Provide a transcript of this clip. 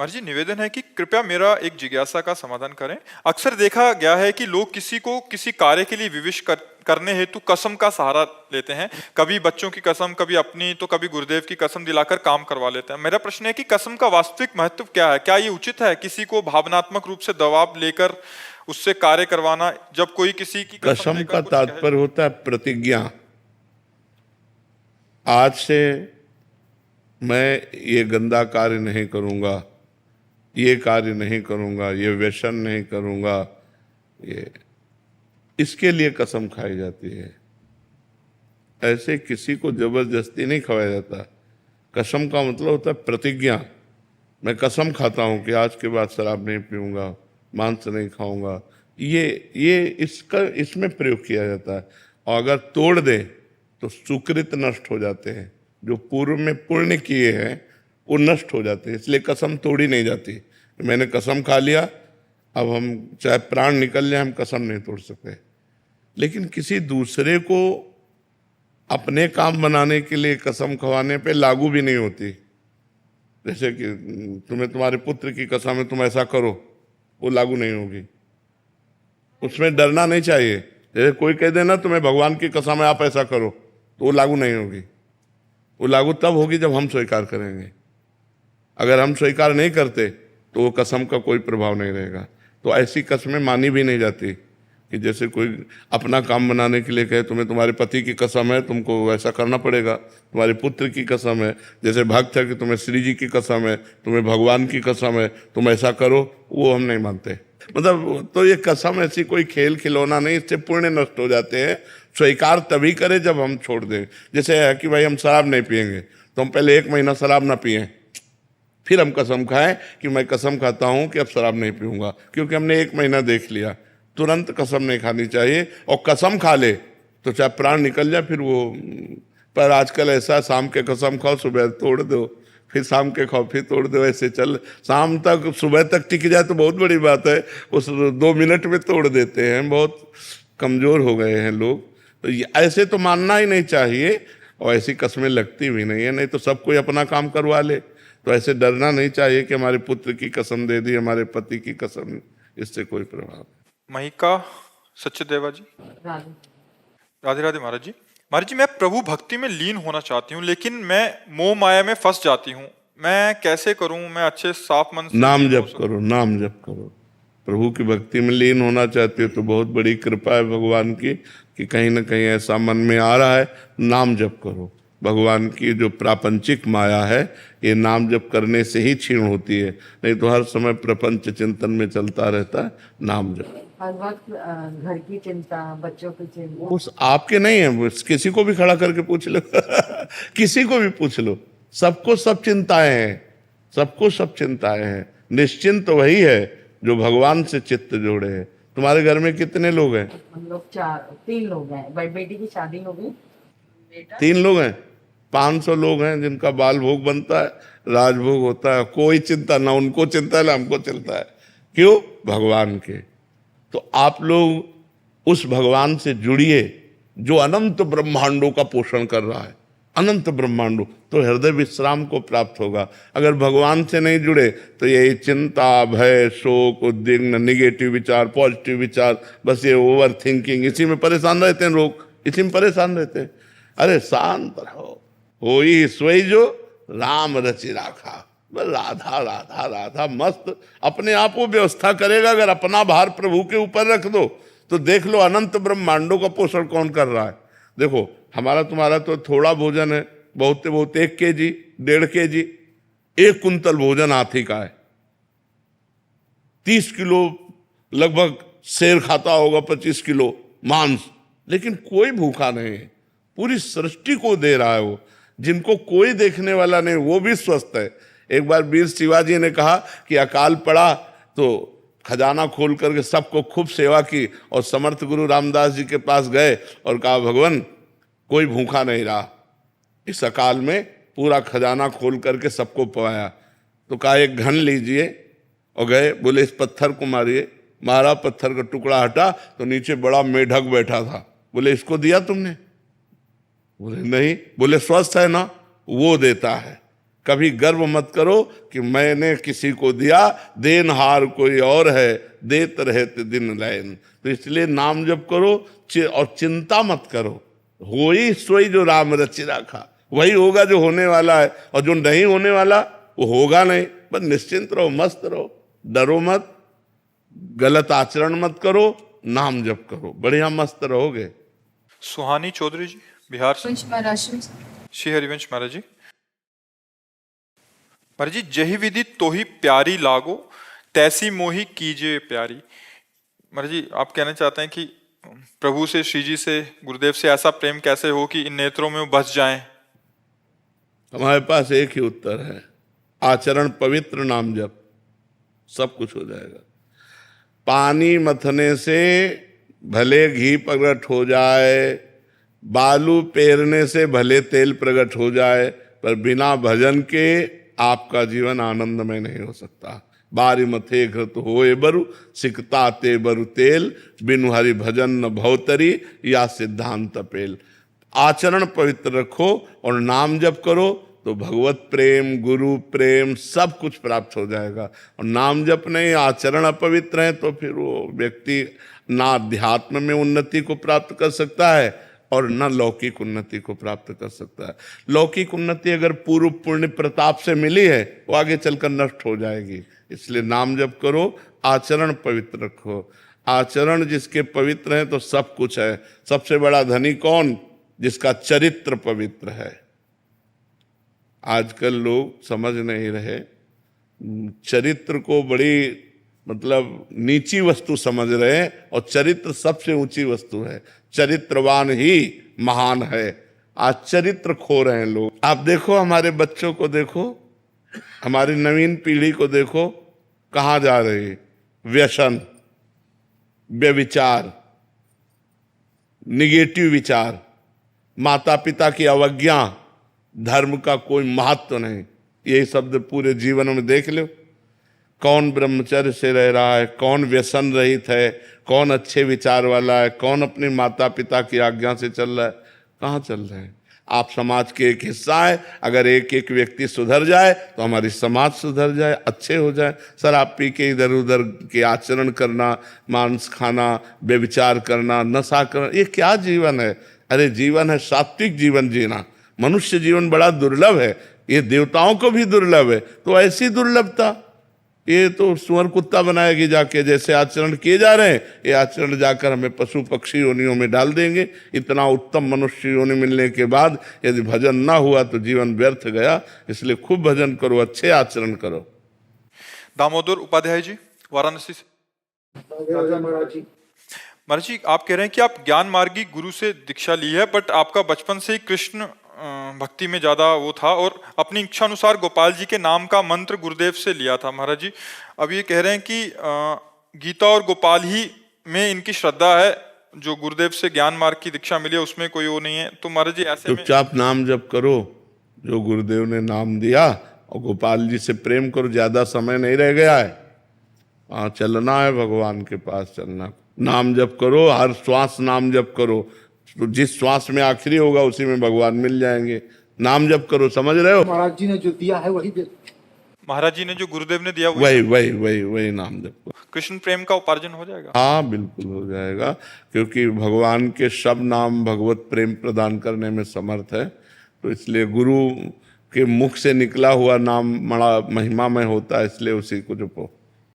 महाराज जी, निवेदन है कि कृपया मेरा एक जिज्ञासा का समाधान करें। अक्सर देखा गया है कि लोग किसी को किसी कार्य के लिए करने हेतु कसम का सहारा लेते हैं। कभी बच्चों की कसम, कभी अपनी, तो कभी गुरुदेव की कसम दिलाकर काम करवा लेते हैं। मेरा प्रश्न है कि कसम का वास्तविक महत्व क्या है? क्या ये उचित है किसी को भावनात्मक रूप से दबाव लेकर उससे कार्य करवाना, जब कोई किसी की कसम कसम का तात्पर्य होता है प्रतिज्ञा। आज से मैं ये गंदा कार्य नहीं करूंगा, ये कार्य नहीं करूंगा, ये व्यसन नहीं करूंगा, ये इसके लिए कसम खाई जाती है। ऐसे किसी को जबरदस्ती नहीं खवाया जाता। कसम का मतलब होता है प्रतिज्ञा। मैं कसम खाता हूं कि आज के बाद शराब नहीं पीऊंगा, मांस नहीं खाऊंगा, ये इसमें प्रयोग किया जाता है। और अगर तोड़ दे तो सुकृत नष्ट हो जाते हैं, जो पूर्व में पुण्य किए हैं वो नष्ट हो जाते हैं। इसलिए कसम तोड़ी नहीं जाती। मैंने कसम खा लिया, अब हम चाहे प्राण निकल जाए, हम कसम नहीं तोड़ सकते। लेकिन किसी दूसरे को अपने काम बनाने के लिए कसम खवाने पे लागू भी नहीं होती। जैसे कि तुम्हारे पुत्र की कसम है, तुम ऐसा करो, वो लागू नहीं होगी। उसमें डरना नहीं चाहिए। जैसे कोई कह देना तुम्हें भगवान की कसम है, आप ऐसा करो, तो वो लागू नहीं होगी। वो लागू तब होगी जब हम स्वीकार करेंगे। अगर हम स्वीकार नहीं करते तो वो कसम का कोई प्रभाव नहीं रहेगा। तो ऐसी कसमें मानी भी नहीं जाती कि जैसे कोई अपना काम बनाने के लिए कहे तुम्हें तुम्हारे पति की कसम है, तुमको ऐसा करना पड़ेगा, तुम्हारे पुत्र की कसम है, जैसे भक्त है कि तुम्हें श्री जी की कसम है, तुम्हें भगवान की कसम है, तुम ऐसा करो, वो हम नहीं मानते। मतलब तो ये कसम ऐसी कोई खेल खिलौना नहीं, इससे पुण्य नष्ट हो जाते हैं। स्वीकार तभी करें जब हम छोड़ दें। जैसे है कि भाई हम शराब नहीं पिएंगे, तो हम पहले 1 महीना शराब ना पिएं, फिर हम कसम खाएं कि मैं कसम खाता हूं कि अब शराब नहीं पीऊंगा, क्योंकि हमने 1 महीना देख लिया। तुरंत कसम नहीं खानी चाहिए। और कसम खा ले तो चाहे प्राण निकल जाए फिर वो। पर आजकल ऐसा, शाम के कसम खाओ, सुबह तोड़ दो, फिर शाम के खाओ, फिर तोड़ दो, ऐसे चल शाम तक, सुबह तक टिक जाए तो बहुत बड़ी बात है, उस 2 मिनट में तोड़ देते हैं। बहुत कमजोर हो गए हैं लोग। तो ऐसे तो मानना ही नहीं चाहिए, और ऐसी कसमें लगती भी नहीं है। नहीं तो सब कोई अपना काम करवा ले। तो ऐसे डरना नहीं चाहिए कि हमारे पुत्र की कसम दे दी, हमारे पति की कसम, इससे कोई प्रभाव। महिका सत्यदेवा जी। राधे राधे महाराज जी। महाराज जी, मैं प्रभु भक्ति में लीन होना चाहती हूँ, लेकिन मैं मोह माया में फंस जाती हूँ। मैं कैसे करूँ? मैं अच्छे साफ मन से नाम जप करो, नाम जप करो। प्रभु की भक्ति में लीन होना चाहते हो तो बहुत बड़ी कृपा है भगवान की कि कहीं ना कहीं ऐसा मन में आ रहा है, नाम जप करो। भगवान की जो प्रापंचिक माया है, ये नाम जप करने से ही क्षीण होती है। नहीं तो हर समय प्रपंच चिंतन में चलता रहता है। नाम जप हर वक्त घर की चिंता, बच्चों की चिंता। उस आपके नहीं है, किसी को भी खड़ा करके पूछ लो किसी को भी पूछ लो, सबको सब चिंताएं हैं, सबको सब चिंताएं हैं। निश्चिंत वही है जो भगवान से चित्त जोड़े है। तुम्हारे घर में कितने लोग हैं? हम लोग 3 लोग हैं। बेटी की शादी हो गई, बेटा 3 लोग हैं। 500 लोग हैं जिनका बाल भोग बनता है, राजभोग होता है। कोई चिंता ना उनको चिंता है ना हमको चिंता है। क्यों? भगवान के। तो आप लोग उस भगवान से जुड़िए जो अनंत ब्रह्मांडों का पोषण कर रहा है। अनंत ब्रह्मांडों, तो हृदय विश्राम को प्राप्त होगा। अगर भगवान से नहीं जुड़े तो यही चिंता, भय, शोक, उद्विग्न, निगेटिव विचार, पॉजिटिव विचार, बस ये ओवर थिंकिंग, इसी में परेशान रहते हैं लोग, इसी में परेशान रहते हैं। अरे शांत रहो। होई सोई जो राम रचि राखा। राधा राधा राधा मस्त अपने आप को व्यवस्था करेगा। अगर अपना भार प्रभु के ऊपर रख दो तो देख लो अनंत ब्रह्मांडों का पोषण कौन कर रहा है। देखो हमारा तुम्हारा तो थोड़ा भोजन है, बहुत से बहुत 1 kg, 1.5 kg, 1 कुंतल भोजन हाथी का है। 30 किलो लगभग शेर खाता होगा, 25 किलो मांस, लेकिन कोई भूखा नहीं है। पूरी सृष्टि को दे रहा है वो। जिनको कोई देखने वाला नहीं वो भी स्वस्थ है। एक बार वीर शिवाजी ने कहा कि अकाल पड़ा तो खजाना खोल करके सबको खूब सेवा की, और समर्थ गुरु रामदास जी के पास गए और कहा भगवान कोई भूखा नहीं रहा। इस अकाल में पूरा खजाना खोल करके सबको पवाया। तो कहा 1 घन लीजिए, और गए, बोले इस पत्थर को मारिए। मारा, पत्थर का टुकड़ा हटा तो नीचे बड़ा मेढक बैठा था। बोले इसको दिया तुमने? बोले नहीं। बोले स्वस्थ है ना? वो देता है। कभी गर्व मत करो कि मैंने किसी को दिया, देनहार कोई और है, देत रहते दिन लैन। तो इसलिए नाम जप करो और चिंता मत करो। हो ही सोई जो राम रचि राखा, वही होगा जो होने वाला है, और जो नहीं होने वाला वो होगा नहीं। बस निश्चिंत रहो, मस्त रहो, डरो मत, गलत आचरण मत करो, नाम जप करो, बढ़िया मस्त रहोगे। सुहानी चौधरी जी बिहार से। श्री हरिवंश महाराज जी। महाराज जी, जही विधि तो ही प्यारी लागो, तैसी मोही कीजिए प्यारी। महाराज जी, आप कहना चाहते हैं कि प्रभु से, श्री जी से, गुरुदेव से ऐसा प्रेम कैसे हो कि इन नेत्रों में वो बस जाएं? हमारे पास एक ही उत्तर है, आचरण पवित्र, नाम जप, सब कुछ हो जाएगा। पानी मथने से भले घी प्रकट हो जाए, बालू पेरने से भले तेल प्रकट हो जाए, पर बिना भजन के आपका जीवन आनंदमय नहीं हो सकता। बारी मथे घृत होए बरु, सिकता ते बरु तेल, बिनु हरि भजन न भवतरी, या सिद्धांत पेल। आचरण पवित्र रखो और नाम जप करो तो भगवत प्रेम, गुरु प्रेम सब कुछ प्राप्त हो जाएगा। और नाम जप नहीं, आचरण अपवित्र है तो फिर वो व्यक्ति ना अध्यात्म में उन्नति को प्राप्त कर सकता है और न लौकिक उन्नति को प्राप्त कर सकता है। लौकिक उन्नति अगर पूर्व पुण्य प्रताप से मिली है, वो आगे चलकर नष्ट हो जाएगी। इसलिए नाम जप करो, आचरण पवित्र रखो। आचरण जिसके पवित्र हैं तो सब कुछ है। सबसे बड़ा धनी कौन? जिसका चरित्र पवित्र है। आजकल लोग समझ नहीं रहे, चरित्र को बड़ी मतलब नीची वस्तु समझ रहे हैं, और चरित्र सबसे ऊंची वस्तु है। चरित्रवान ही महान है। आज चरित्र खो रहे हैं लोग। आप देखो, हमारे बच्चों को देखो, हमारी नवीन पीढ़ी को देखो, कहाँ जा रही है? व्यसन, व्यभिचार, निगेटिव विचार, माता पिता की अवज्ञा, धर्म का कोई महत्व नहीं। यही शब्द पूरे जीवन में देख लो। कौन ब्रह्मचर्य से रह रहा है, कौन व्यसन रहित है, कौन अच्छे विचार वाला है, कौन अपने माता पिता की आज्ञा से चल रहा है? कहाँ चल रहे हैं? आप समाज के एक हिस्सा है। अगर एक एक व्यक्ति सुधर जाए तो हमारी समाज सुधर जाए, अच्छे हो जाए। शराब पी के इधर उधर के आचरण करना, मांस खाना, व्यभिचार करना, नशा करना, ये क्या जीवन है? अरे जीवन है सात्विक जीवन जीना। मनुष्य जीवन बड़ा दुर्लभ है, ये देवताओं को भी दुर्लभ है। तो ऐसी दुर्लभता ये तो सुअर कुत्ता बनाएगी जाके। जैसे आचरण किए जा रहे हैं, ये आचरण जाकर हमें पशु पक्षी योनियों में डाल देंगे। इतना उत्तम मनुष्य योनि मिलने के बाद यदि भजन ना हुआ तो जीवन व्यर्थ गया। इसलिए खूब भजन करो, अच्छे आचरण करो। दामोदर उपाध्याय जी वाराणसी से। महाराज जी, आप कह रहे हैं कि आप ज्ञान मार्गी गुरु से दीक्षा ली है, बट आपका बचपन से ही कृष्ण भक्ति में ज्यादा वो था, और अपनी इच्छा अनुसार गोपाल जी के नाम का मंत्र गुरुदेव से लिया था। महाराज जी, अब ये कह रहे हैं कि गीता और गोपाल ही में इनकी श्रद्धा है, जो गुरुदेव से ज्ञान मार्ग की दीक्षा मिली है उसमें कोई वो नहीं है। तो महाराज जी ऐसे में चुपचाप नाम जप करो, जो गुरुदेव ने नाम दिया, और गोपाल जी से प्रेम करो। ज्यादा समय नहीं रह गया है, वहाँ चलना है, भगवान के पास चलना। नाम जप करो, हर श्वास नाम जप करो। तो जिस श्वास में आखिरी होगा उसी में भगवान मिल जाएंगे। नाम जप करो, समझ रहे हो? महाराज जी ने जो दिया है वही दे। महाराज जी ने जो गुरुदेव ने दिया वही नाम जप करो। कृष्ण प्रेम का उपार्जन हो जाएगा। हाँ, बिल्कुल हो जाएगा, क्योंकि भगवान के सब नाम भगवत प्रेम प्रदान करने में समर्थ है। तो इसलिए गुरु के मुख से निकला हुआ नाम बड़ा महिमामय होता है, इसलिए उसी को जपो।